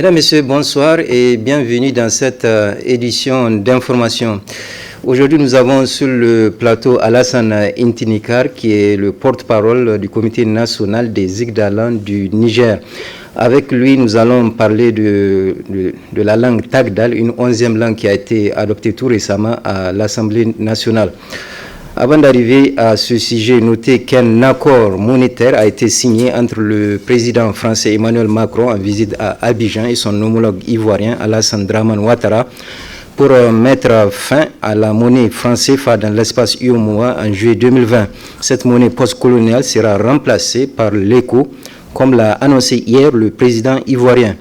Mesdames, Messieurs, bonsoir et bienvenue dans cette édition d'information. Aujourd'hui, nous avons sur le plateau Alassane Intinikar, qui est le porte-parole du Comité national des Igdalan du Niger. Avec lui, nous allons parler de la langue Tagdal, une 11e langue qui a été adoptée tout récemment à l'Assemblée nationale. Avant d'arriver à ce sujet, notez qu'un accord monétaire a été signé entre le président français Emmanuel Macron en visite à Abidjan et son homologue ivoirien Alassane Dramane Ouattara pour mettre fin à la monnaie franc CFA dans l'espace UEMOA en juillet 2020. Cette monnaie post-coloniale sera remplacée par l'ECO, comme l'a annoncé hier le président ivoirien.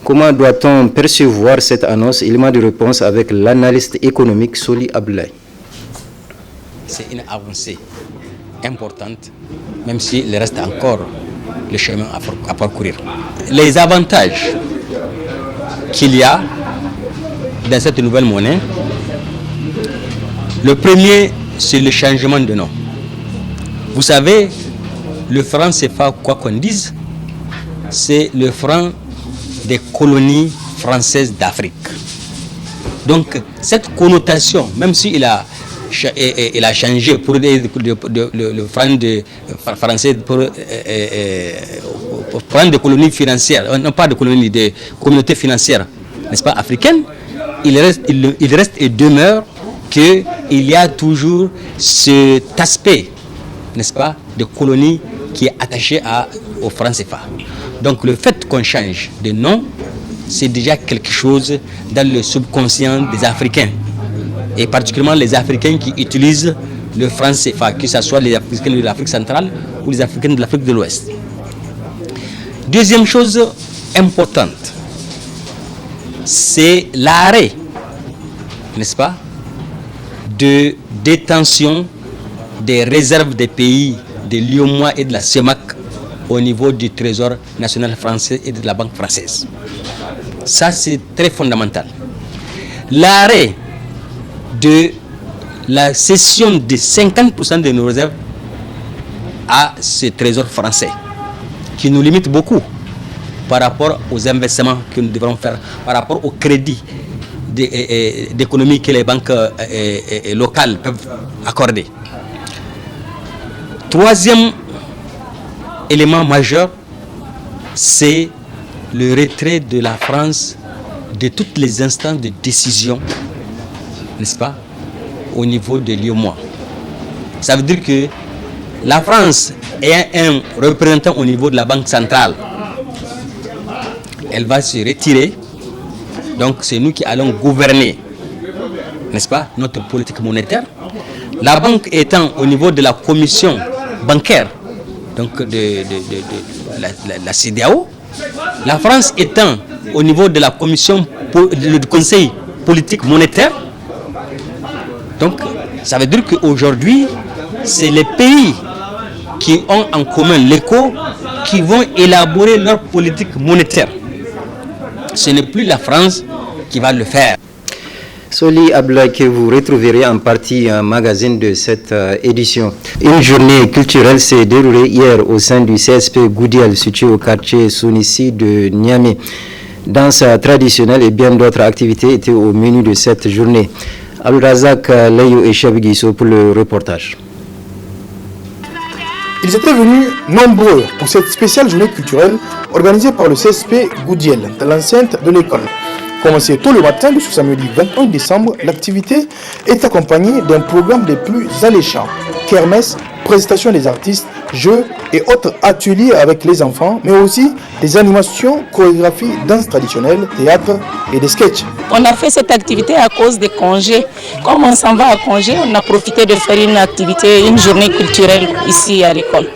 Comment doit-on percevoir cette annonce? Élément de réponse avec l'analyste économique Soli Abdoulaye. C'est une avancée importante, même s'il reste encore le chemin à parcourir. Les avantages qu'il y a dans cette nouvelle monnaie, le premier, c'est le changement de nom. Vous savez, le franc CFA, quoi qu'on dise, c'est le franc des colonies françaises d'Afrique. Donc, cette connotation, même s'il a changé pour le franc français pour prendre des colonies financières, non pas de colonies, des communautés financières, n'est-ce pas, africaines, il reste et demeure qu'il y a toujours cet aspect, n'est-ce pas, de colonies qui est attaché au franc CFA. Donc le fait qu'on change de nom, c'est déjà quelque chose dans le subconscient des Africains. Et particulièrement les Africains qui utilisent le franc CFA, que ce soit les Africains de l'Afrique centrale ou les Africains de l'Afrique de l'Ouest. Deuxième chose importante, c'est l'arrêt, n'est-ce pas, de détention des réserves des pays de l'UEMOA et de la CEMAC au niveau du Trésor national français et de la Banque française. Ça, c'est très fondamental. L'arrêt de la cession de 50% de nos réserves à ce trésor français, qui nous limite beaucoup par rapport aux investissements que nous devrons faire, par rapport au crédit d'économie que les banques locales peuvent accorder. Troisième élément majeur, c'est le retrait de la France de toutes les instances de décision, n'est-ce pas, au niveau de l'UEMOA. Ça veut dire que la France est un représentant au niveau de la Banque centrale. Elle va se retirer. Donc c'est nous qui allons gouverner, n'est-ce pas, notre politique monétaire. La banque étant au niveau de la commission bancaire, donc de la CEDEAO, la France étant au niveau de la commission du conseil politique monétaire. Donc, ça veut dire qu'aujourd'hui, c'est les pays qui ont en commun l'ECO qui vont élaborer leur politique monétaire. Ce n'est plus la France qui va le faire. Soli Abdoulaye, que vous retrouverez en partie un magazine de cette édition. Une journée culturelle s'est déroulée hier au sein du CSP Goudiel, situé au quartier Sounissi de Niamey. Danse traditionnelle et bien d'autres activités étaient au menu de cette journée. Al-Razak Leyo et Chabigiso pour le reportage. Ils étaient venus nombreux pour cette spéciale journée culturelle organisée par le CSP Goudiel dans l'enceinte de l'école. Commencée tôt le matin de ce samedi 21 décembre, l'activité est accompagnée d'un programme des plus alléchants. Kermesse, présentation des artistes, jeux et autres ateliers avec les enfants, mais aussi des animations, chorégraphies, danse traditionnelle, théâtre et des sketchs. On a fait cette activité à cause des congés. Comme on s'en va à congé, on a profité de faire une activité, une journée culturelle ici à l'école.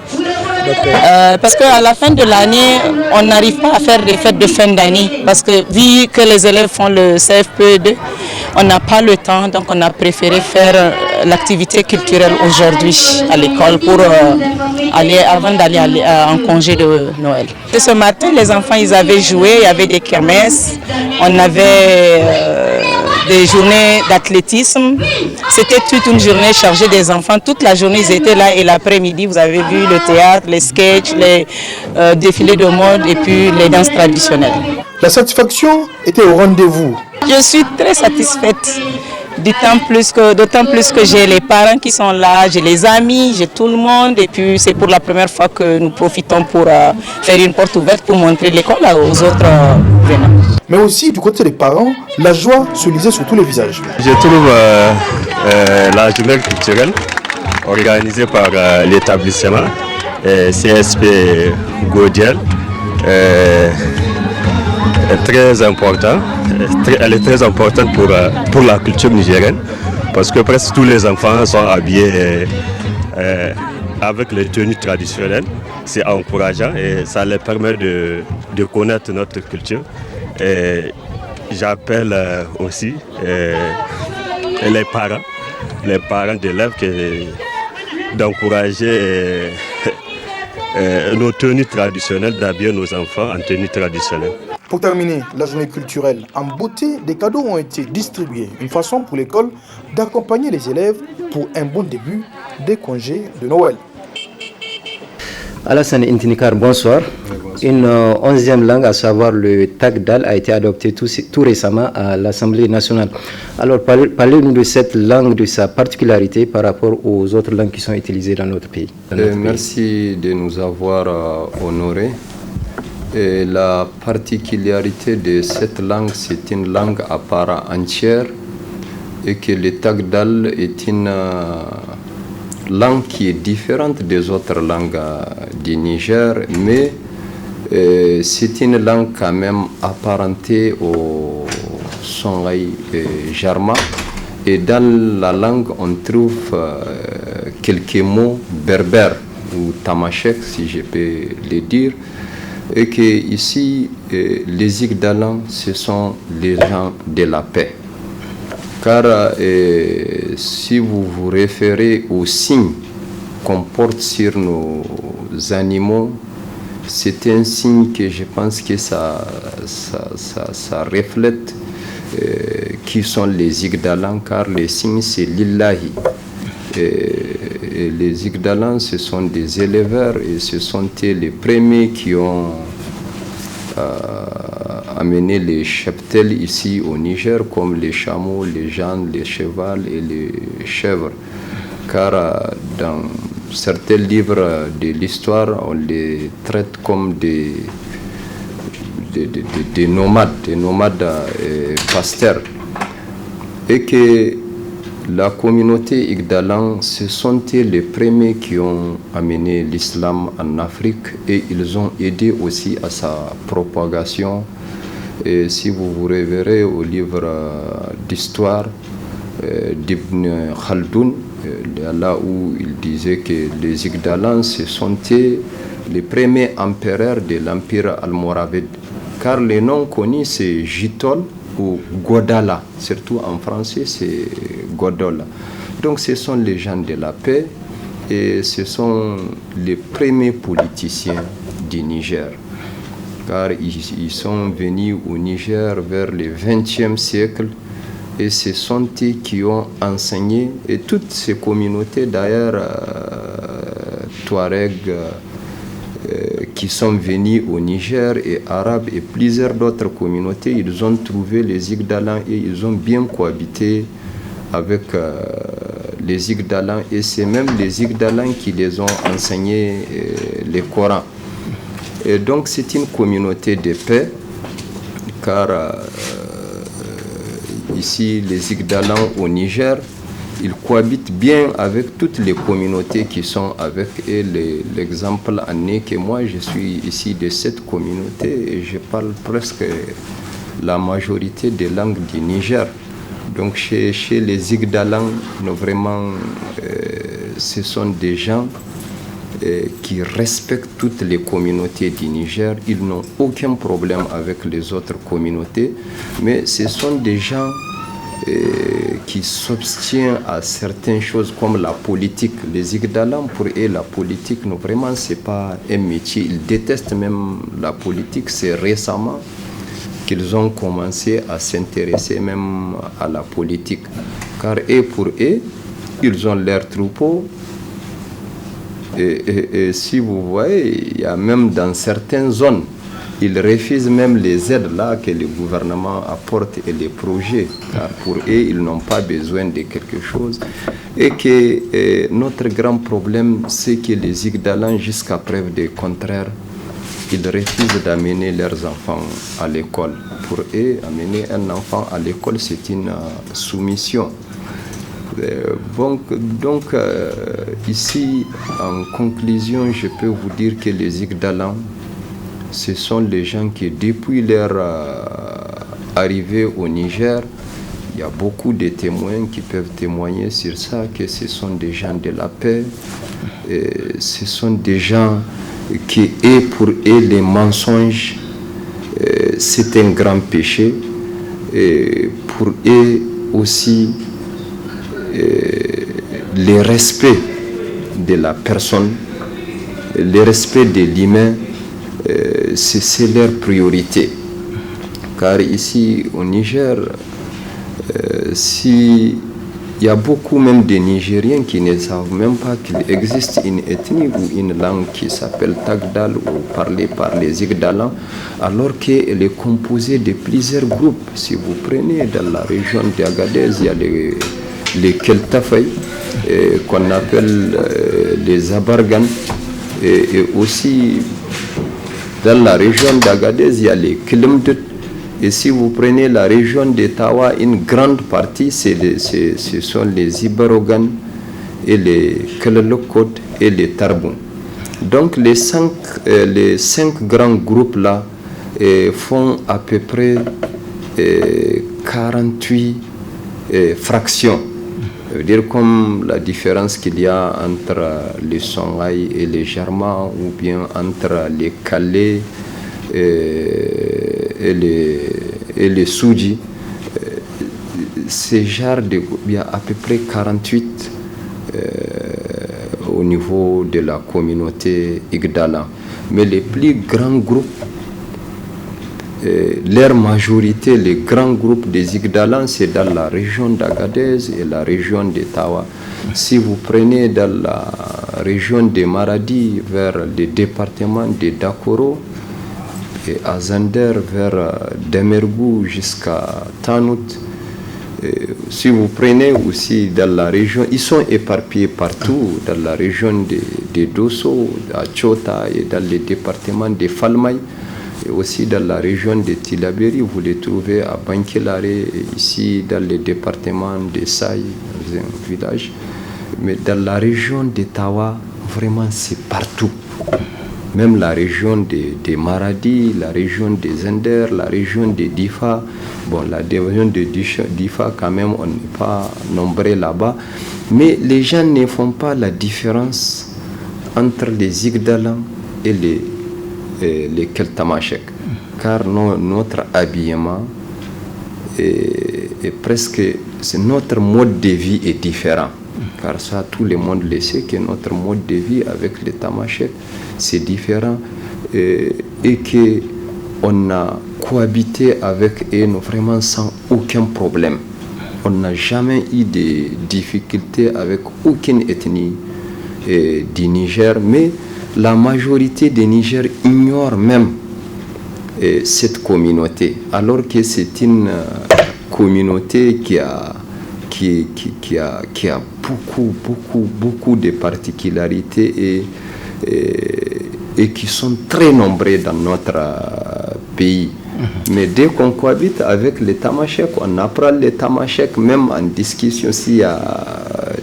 Parce qu'à la fin de l'année, on n'arrive pas à faire des fêtes de fin d'année. Parce que vu que les élèves font le CFPE2, on n'a pas le temps. Donc on a préféré faire l'activité culturelle aujourd'hui à l'école pour avant d'aller en congé de Noël. Et ce matin, les enfants, ils avaient joué, il y avait des kermesses, on avait des journées d'athlétisme. C'était toute une journée chargée des enfants. Toute la journée, ils étaient là et l'après-midi, vous avez vu le théâtre, les sketchs, les défilés de mode et puis les danses traditionnelles. La satisfaction était au rendez-vous. Je suis très satisfaite. D'autant plus que j'ai les parents qui sont là, j'ai les amis, j'ai tout le monde. Et puis c'est pour la première fois que nous profitons pour faire une porte ouverte pour montrer l'école aux autres venants. Mais aussi du côté des parents, la joie se lisait sur tous les visages. Je trouve la journée culturelle organisée par l'établissement CSP Gaudiel très important. Elle est très importante pour la culture nigérienne parce que presque tous les enfants sont habillés avec les tenues traditionnelles. C'est encourageant et ça leur permet de connaître notre culture. J'appelle aussi les parents d'élèves d'encourager nos tenues traditionnelles, d'habiller nos enfants en tenues traditionnelles. Pour terminer la journée culturelle en beauté, des cadeaux ont été distribués. Une façon pour l'école d'accompagner les élèves pour un bon début des congés de Noël. Alassane Intinikar, bonsoir. Une 11e langue, à savoir le Tagdal, a été adoptée tout récemment à l'Assemblée nationale. Alors, parlez-nous de cette langue, de sa particularité par rapport aux autres langues qui sont utilisées dans notre pays. Merci de nous avoir honorés. Et la particularité de cette langue, c'est une langue à part entière et que le Tagdal est une langue qui est différente des autres langues du Niger, mais c'est une langue quand même apparentée au Songhai Jarma. Et dans la langue, on trouve quelques mots berbères ou tamashek, si je peux le dire. Et que ici, les Igdalans, ce sont les gens de la paix. Car si vous vous référez aux signes qu'on porte sur nos animaux, c'est un signe que je pense que ça reflète qui sont les Igdalans, car les signes c'est l'illahi. Et les Igdalans, ce sont des éleveurs et ce sont les premiers qui ont amené les cheptels ici au Niger, comme les chameaux, les jans, les chevals et les chèvres. Car dans certains livres de l'histoire, on les traite comme des nomades pasteurs. Et que la communauté Igdalan, ce sont les premiers qui ont amené l'islam en Afrique et ils ont aidé aussi à sa propagation. Et si vous vous référez au livre d'histoire d'Ibn Khaldoun, là où il disait que les Igdalans, ce sont les premiers empereurs de l'empire almoravide. Car le nom connu, c'est Jitol ou Godala, surtout en français c'est Godola. Donc ce sont les gens de la paix et ce sont les premiers politiciens du Niger. Car ils sont venus au Niger vers le XXe siècle et ce sont eux qui ont enseigné, et toutes ces communautés d'ailleurs, Touareg, qui sont venus au Niger et arabes et plusieurs d'autres communautés, ils ont trouvé les Igdalans et ils ont bien cohabité avec les Igdalans et c'est même les Igdalans qui les ont enseigné le Coran. Et donc c'est une communauté de paix car ici les Igdalans au Niger, ils cohabitent bien avec toutes les communautés qui sont avec eux. L'exemple en est que moi, je suis ici de cette communauté et je parle presque la majorité des langues du Niger. Donc chez les Igdalans, vraiment, ce sont des gens qui respectent toutes les communautés du Niger. Ils n'ont aucun problème avec les autres communautés, mais ce sont des gens qui s'obstient à certaines choses comme la politique. Les Igdalans, pour eux, la politique, non, vraiment, ce n'est pas un métier. Ils détestent même la politique. C'est récemment qu'ils ont commencé à s'intéresser même à la politique. Car et pour eux, ils ont leurs troupeaux. Et si vous voyez, il y a même dans certaines zones, ils refusent même les aides là que le gouvernement apporte et les projets. Car pour eux, ils n'ont pas besoin de quelque chose. Et que notre grand problème, c'est que les Igdalans, jusqu'à preuve du contraire, ils refusent d'amener leurs enfants à l'école. Pour eux, amener un enfant à l'école, c'est une soumission. Donc ici, en conclusion, je peux vous dire que les Igdalans, ce sont les gens qui, depuis leur arrivée au Niger, il y a beaucoup de témoins qui peuvent témoigner sur ça, que ce sont des gens de la paix, ce sont des gens qui, et pour eux, les mensonges, c'est un grand péché. Et pour eux aussi, le respect de la personne, le respect de l'humain, c'est leur priorité. Car ici, au Niger, il y a beaucoup même de Nigériens qui ne savent même pas qu'il existe une ethnie ou une langue qui s'appelle Tagdal ou parlée par les Igdalans, alors qu'elle est composée de plusieurs groupes. Si vous prenez dans la région d'Agadez, il y a les Keltafay, qu'on appelle les Abargan, et aussi dans la région d'Agadez, il y a les Kilimdut. Et si vous prenez la région de Tawa, une grande partie, ce sont les Ibarogan et les Kelelokot et les Tarboun. Donc les cinq grands groupes-là font à peu près 48 fractions. Ça veut dire comme la différence qu'il y a entre les Songhai et les Jarma, ou bien entre les Calais et les Souji. Ces genres de groupes, il y a à peu près 48 au niveau de la communauté Igdala. Mais les plus grands groupes, leur majorité, les grands groupes des Igdalans, c'est dans la région d'Agadez et la région de Tawa. Si vous prenez dans la région de Maradi vers le département de Dakoro et à Zander vers Demergou jusqu'à Tanout, si vous prenez aussi dans la région, ils sont éparpillés partout, dans la région de Dosso, à Tchota et dans le département de Falmaï. Et aussi dans la région de Tilaberi, vous les trouvez à Bankelare, ici dans le département de Saï, dans un village. Mais dans la région de Tawa, vraiment c'est partout. Même la région de Maradi, la région de Zender, la région de Difa. Bon, la région de Difa, quand même, on n'est pas nombreux là-bas. Mais les gens ne font pas la différence entre les Igdalans et les Keltamachek, car notre habillement est presque, notre mode de vie est différent, car ça tout le monde le sait que notre mode de vie avec les Tamashek c'est différent, et que on a cohabité avec eux vraiment sans aucun problème. On n'a jamais eu de difficultés avec aucune ethnie du Niger, mais la majorité des Niger ignore même cette communauté, alors que c'est une communauté qui a beaucoup de particularités et qui sont très nombreux dans notre pays. Mais dès qu'on cohabite avec les Tamashek, on apprend les Tamashek, même en discussion, s'il y a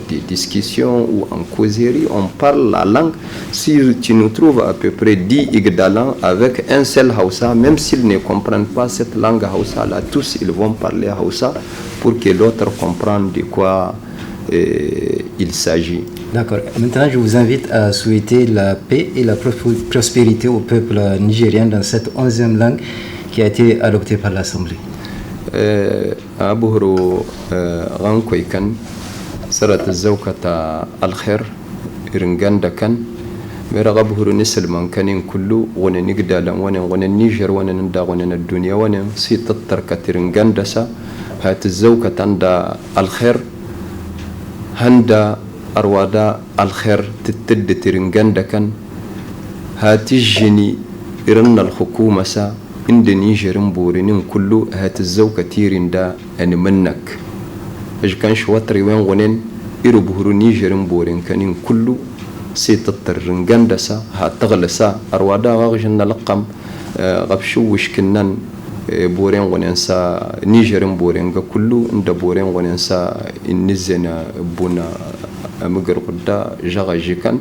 des discussions ou en causerie, on parle la langue. Si tu nous trouves à peu près 10 Igdalans avec un seul Hausa, même s'ils ne comprennent pas cette langue Hausa, là, tous ils vont parler Hausa pour que l'autre comprenne de quoi il s'agit. D'accord. Maintenant, je vous invite à souhaiter la paix et la prospérité au peuple nigérien dans cette 11e langue qui a été adoptée par l'Assemblée. Abuhru Rankoikan, Sarat Zawkata Al-Khair, Irnganda Kan, mera buhuru nisalman kanin kullu wana nigdalan wana Niger wana nda wana الدنيا wana si tattar katirin gandasa hat الزوكة عند الخير هندا أروادا الخير تتد ترنجندا كان هاتجني إرنا الحكومة سا عند نيجر مبورين كله هات الزوكة تيرين دا أن منك إج كان شواتري وين ونين إرو بهرو نيجر مبورين كان كله سيت الترنجندا سا هاتغلسا أروادا غاجنا لقم غبشو وشكنن بورين وننسى نيجر بورين كله عند بورين وننسى النزنا بونا مقر قدا جاغا جيكان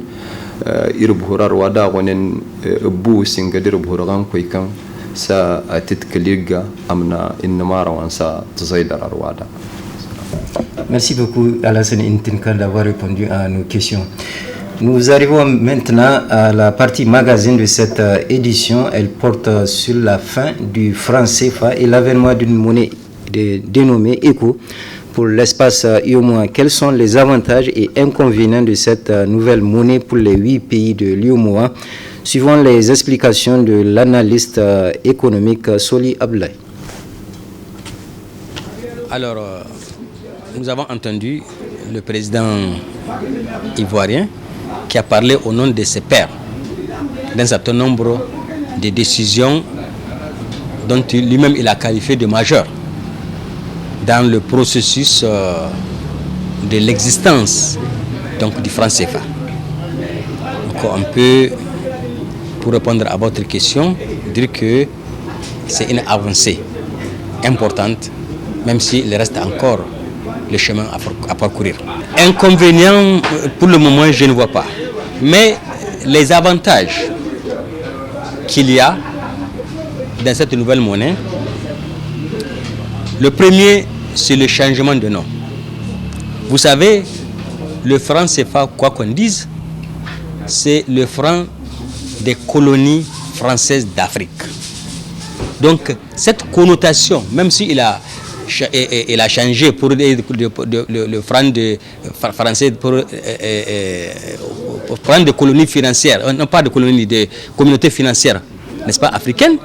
يربهورا روادا ونن بو سنقدر بهورغان كويكان سا تتكليغا امنا انما روانسا تزايدر روادا. Merci beaucoup Alassane Intinka d'avoir répondu à nos questions. Nous arrivons maintenant à la partie magazine de cette édition. Elle porte sur la fin du franc CFA et l'avènement d'une monnaie dénommée ECO pour l'espace UEMOA. Quels sont les avantages et inconvénients de cette nouvelle monnaie pour les 8 pays de l'UEMOA, suivant les explications de l'analyste économique Soli Abdoulaye. Alors, nous avons entendu le président ivoirien qui a parlé au nom de ses pairs d'un certain nombre de décisions dont lui-même il a qualifié de majeures dans le processus de l'existence donc du franc CFA. Donc on peut, pour répondre à votre question, dire que c'est une avancée importante, même s'il reste encore le chemin à parcourir. Inconvénients, pour le moment, je ne vois pas. Mais les avantages qu'il y a dans cette nouvelle monnaie, le premier, c'est le changement de nom. Vous savez, le franc CFA, quoi qu'on dise, c'est le franc des colonies françaises d'Afrique. Donc, cette connotation, même s'il a changé pour le franc français pour prendre des colonies financières, non pas de colonies, de communautés financières, n'est-ce pas, africaines,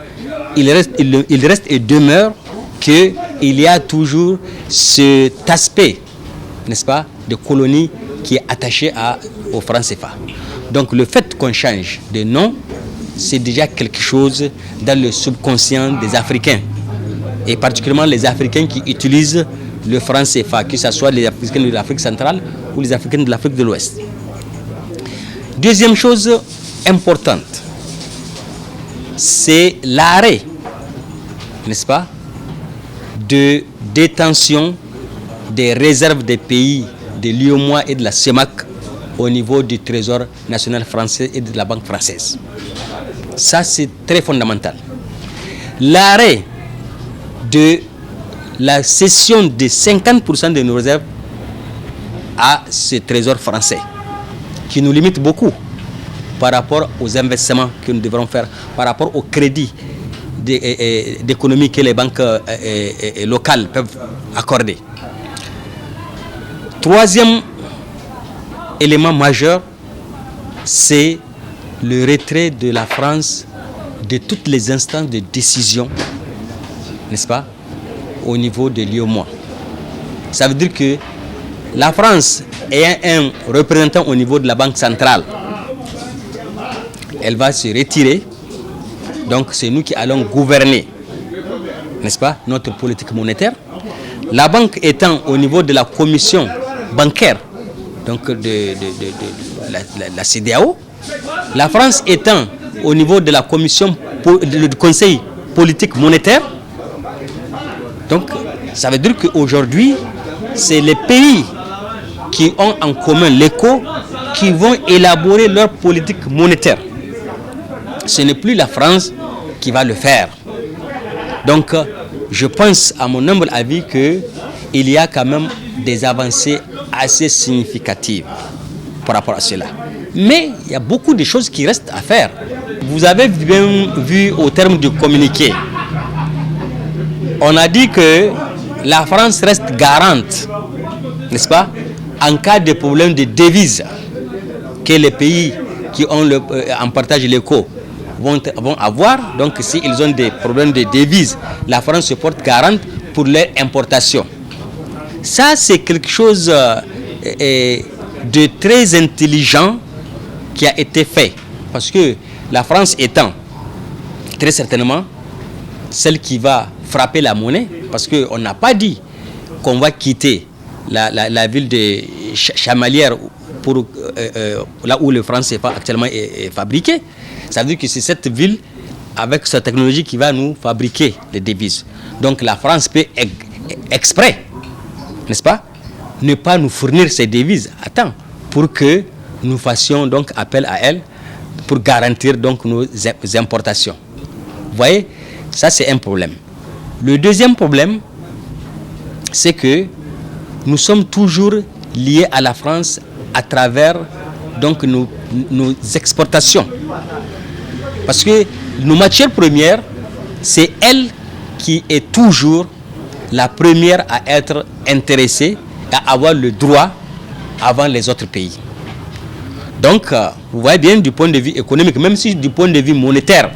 il reste et demeure qu'il y a toujours cet aspect, n'est-ce pas, de colonie qui est attaché au franc CFA. Donc le fait qu'on change de nom, c'est déjà quelque chose dans le subconscient des Africains. Et particulièrement les Africains qui utilisent le franc CFA, que ce soit les Africains de l'Afrique centrale ou les Africains de l'Afrique de l'Ouest. Deuxième chose importante, c'est l'arrêt, n'est-ce pas, de détention des réserves des pays de l'UEMOA et de la CEMAC au niveau du Trésor national français et de la Banque française. Ça, c'est très fondamental. L'arrêt de la cession de 50% de nos réserves à ce trésor français, qui nous limite beaucoup par rapport aux investissements que nous devrons faire, par rapport au crédit d'économie que les banques locales peuvent accorder. Troisième élément majeur, c'est le retrait de la France de toutes les instances de décision, n'est-ce pas, au niveau de l'UEMOA. Ça veut dire que la France ayant un représentant au niveau de la Banque centrale, elle va se retirer. Donc c'est nous qui allons gouverner, n'est-ce pas, notre politique monétaire. La banque étant au niveau de la commission bancaire, donc de la CEDEAO, la France étant au niveau de la commission du conseil politique monétaire. Donc ça veut dire qu'aujourd'hui, c'est les pays qui ont en commun l'ECO qui vont élaborer leur politique monétaire. Ce n'est plus la France qui va le faire. Donc je pense à mon humble avis qu'il y a quand même des avancées assez significatives par rapport à cela. Mais il y a beaucoup de choses qui restent à faire. Vous avez bien vu au terme du communiqué, on a dit que la France reste garante, n'est-ce pas, en cas de problème de devise, que les pays qui ont en partage l'éco vont avoir. Donc s'ils ont des problèmes de devises, la France se porte garante pour leur importation. Ça, c'est quelque chose de très intelligent qui a été fait. Parce que la France étant très certainement celle qui va frapper la monnaie, parce qu'on n'a pas dit qu'on va quitter la ville de Chamalières pour là où le franc CFA actuellement est fabriqué. Ça veut dire que c'est cette ville avec sa technologie qui va nous fabriquer les devises. Donc la France peut exprès, n'est-ce pas, ne pas nous fournir ces devises à temps pour que nous fassions donc appel à elle pour garantir donc nos importations. Vous voyez, ça c'est un problème. Le deuxième problème, c'est que nous sommes toujours liés à la France à travers donc nos exportations. Parce que nos matières premières, c'est elle qui est toujours la première à être intéressée, à avoir le droit avant les autres pays. Donc, vous voyez bien du point de vue économique, même si du point de vue monétaire,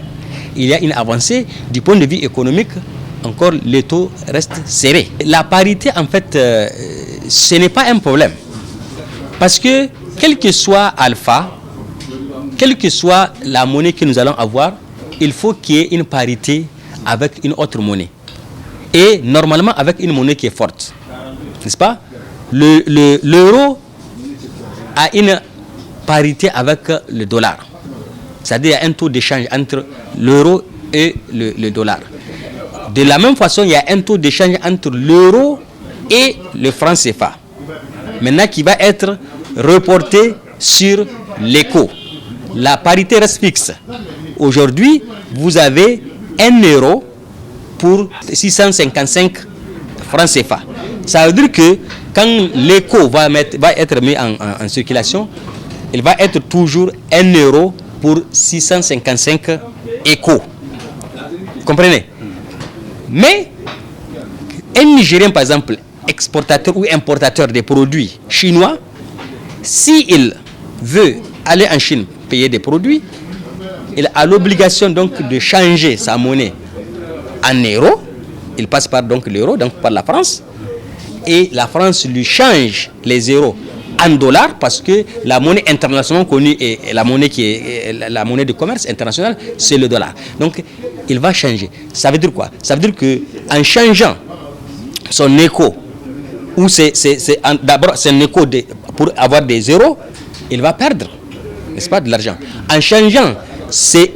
il y a une avancée, du point de vue économique, encore les taux restent serrés. La parité, en fait, ce n'est pas un problème. Parce que, quel que soit alpha, quelle que soit la monnaie que nous allons avoir, il faut qu'il y ait une parité avec une autre monnaie. Et normalement avec une monnaie qui est forte. N'est-ce pas? L'euro a une parité avec le dollar. C'est-à-dire qu'il y a un taux d'échange entre l'euro et le dollar. De la même façon, il y a un taux d'échange entre l'euro et le franc CFA. Maintenant, qui va être reporté sur l'éco. La parité reste fixe. Aujourd'hui, vous avez 1 euro pour 655 francs CFA. Ça veut dire que quand l'éco va être mis en circulation, il va être toujours 1 euro pour 655 échos. Vous comprenez? Mais un Nigérien, par exemple, exportateur ou importateur des produits chinois, s'il veut aller en Chine payer des produits, il a l'obligation donc de changer sa monnaie en euros. Il passe par donc l'euro, donc par la France, et la France lui change les euros en dollars parce que la monnaie internationale connue et la monnaie qui est la monnaie de commerce international, c'est le dollar. Donc il va changer. Ça veut dire quoi? Ça veut dire que en changeant son écho, ou d'abord c'est un écho pour avoir des euros, il va perdre, n'est-ce pas, de l'argent. En changeant ces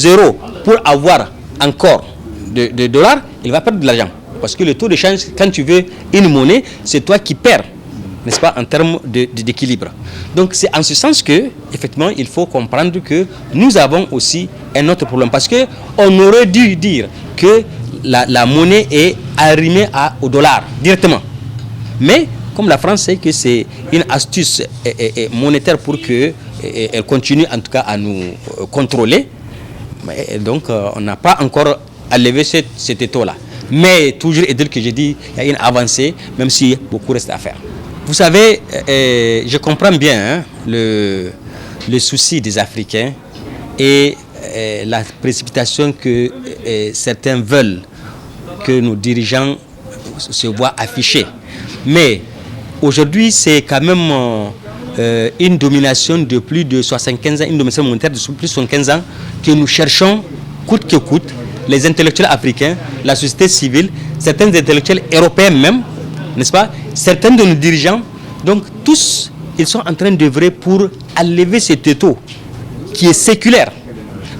euros pour avoir encore de dollars, il va perdre de l'argent. Parce que le taux de change, quand tu veux une monnaie, c'est toi qui perds, n'est-ce pas, en termes d'équilibre. Donc c'est en ce sens que, effectivement, il faut comprendre que nous avons aussi un autre problème. Parce qu'on aurait dû dire que la monnaie est arrimée au dollar directement. Mais comme la France sait que c'est une astuce monétaire pour qu'elle continue en tout cas à nous contrôler, donc on n'a pas encore à lever cet étau-là. Mais toujours est-il que j'ai dit qu'il y a une avancée, même si beaucoup reste à faire. Vous savez, je comprends bien le souci des Africains et la précipitation que certains veulent que nos dirigeants se voient afficher. Mais aujourd'hui, c'est quand même une domination de plus de 75 ans, une domination monétaire de plus de 75 ans que nous cherchons coûte que coûte. Les intellectuels africains, la société civile, certains intellectuels européens même, n'est-ce pas, certains de nos dirigeants, donc tous, ils sont en train d'œuvrer pour enlever cet étau qui est séculaire.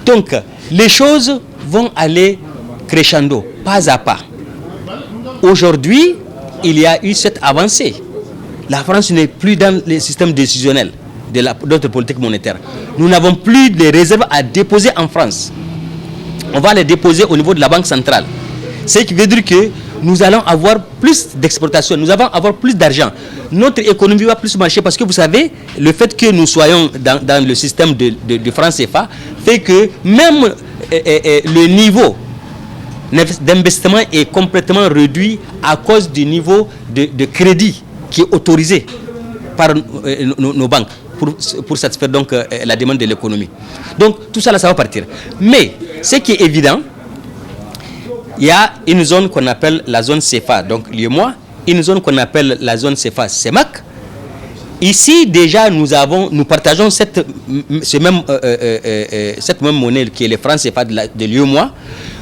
Donc, les choses vont aller crescendo, pas à pas. Aujourd'hui, il y a eu cette avancée. La France n'est plus dans le système décisionnel de notre politique monétaire. Nous n'avons plus de réserves à déposer en France. On va les déposer au niveau de la Banque centrale. Ce qui veut dire que nous allons avoir plus d'exportation, nous allons avoir plus d'argent. Notre économie va plus marcher parce que vous savez, le fait que nous soyons dans le système de franc CFA fait que même le niveau d'investissement est complètement réduit à cause du niveau de crédit qui est autorisé par nos banques. pour satisfaire donc la demande de l'économie. Donc tout ça là, ça va partir. Mais ce qui est évident, il y a une zone qu'on appelle la zone CFA, donc l'UEMOA, une zone qu'on appelle la zone CFA CEMAC. Ici déjà nous partageons cette même monnaie qui est le franc CFA de l'UEMOA.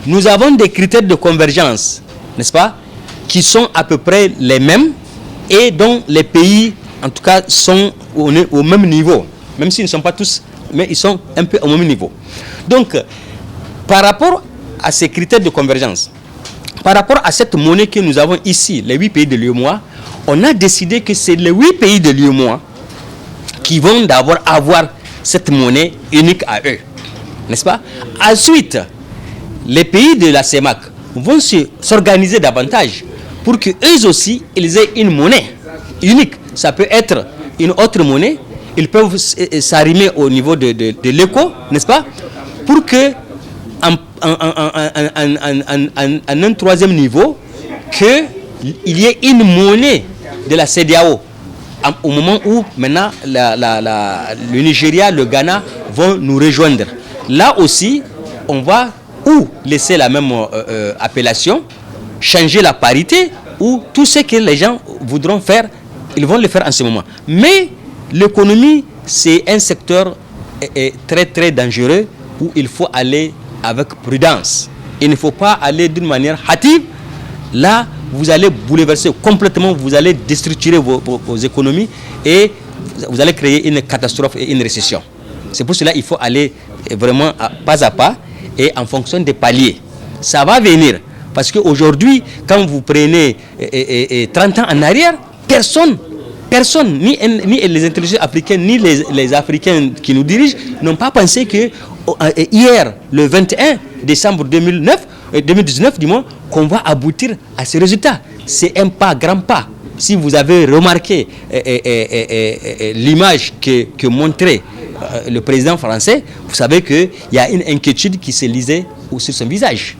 Nous avons des critères de convergence, n'est-ce pas, qui sont à peu près les mêmes et dont les pays en tout cas sont au même niveau, même s'ils ne sont pas tous, mais ils sont un peu au même niveau. Donc par rapport à ces critères de convergence, par rapport à cette monnaie que nous avons ici, les 8 pays de l'UEMOA, on a décidé que c'est les 8 pays de l'UEMOA qui vont d'abord avoir cette monnaie unique à eux, n'est-ce pas? Ensuite, les pays de la CEMAC vont s'organiser davantage pour qu'eux aussi, ils aient une monnaie unique. Ça peut être une autre monnaie, ils peuvent s'arrimer au niveau de l'éco, n'est-ce pas? Pour que en un troisième niveau, qu'il y ait une monnaie de la CEDEAO au moment où maintenant le Nigeria, le Ghana vont nous rejoindre. Là aussi, on va ou laisser la même appellation, changer la parité, ou tout ce que les gens voudront faire, ils vont le faire en ce moment. Mais l'économie, c'est un secteur très très dangereux où il faut aller avec prudence. Il ne faut pas aller d'une manière hâtive. Là, vous allez bouleverser complètement, vous allez déstructurer vos économies et vous allez créer une catastrophe et une récession. C'est pour cela qu'il faut aller vraiment pas à pas et en fonction des paliers. Ça va venir. Parce qu'aujourd'hui, quand vous prenez 30 ans en arrière, personne, ni les intellectuels africains, ni les Africains qui nous dirigent, n'ont pas pensé que hier, le 21 décembre 2019, qu'on va aboutir à ce résultat. C'est un pas, grand pas. Si vous avez remarqué l'image que montrait le président français, vous savez qu'il y a une inquiétude qui se lisait sur son visage.